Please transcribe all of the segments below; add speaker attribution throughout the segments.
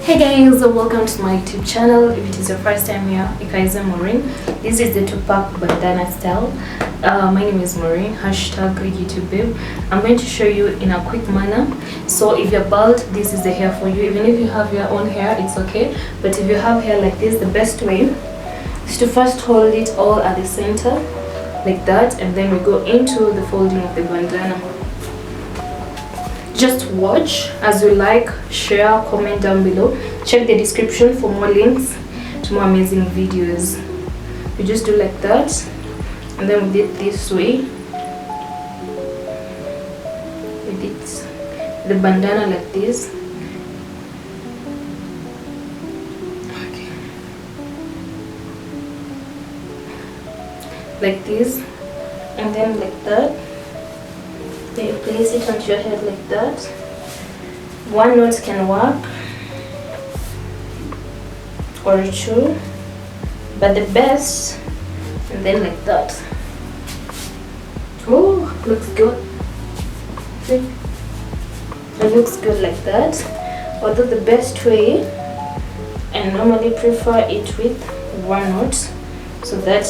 Speaker 1: Hey guys, welcome to my YouTube channel. If it is your first time here, Ikaiza Maureen. This is the Tupac Bandana style. My name is Maureen, hashtag YouTube babe. I'm going to show you in a quick manner. So if you're bald, this is the hair for you. Even if you have your own hair, it's okay. But if you have hair like this, the best way is to first hold it all at the center like that, and then we go into the folding of the bandana. Just watch as you like, share, comment down below. Check the description for more links to more amazing videos. We just do like that, and then we did this way. We did the bandana like this. Okay. Like this, and then like that. You place it onto your head like that. One knot can work, or two, but the best, and then like that. Oh, looks good. See? It looks good like that. Although the best way, I normally prefer it with one knot, so that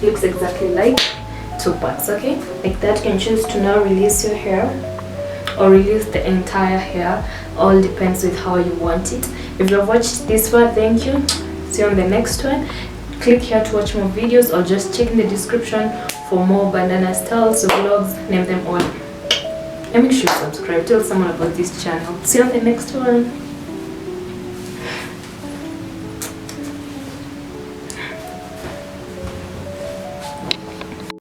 Speaker 1: looks exactly like Tupac's. Okay, like that. You can choose to now release your hair or release the entire hair, all depends with how you want it. If you've watched this one, thank you. See you on the next one. Click here to watch more videos, or just check in the description for more bandana styles, vlogs, name them all. And make sure you subscribe, tell someone about this channel. See you on the next one.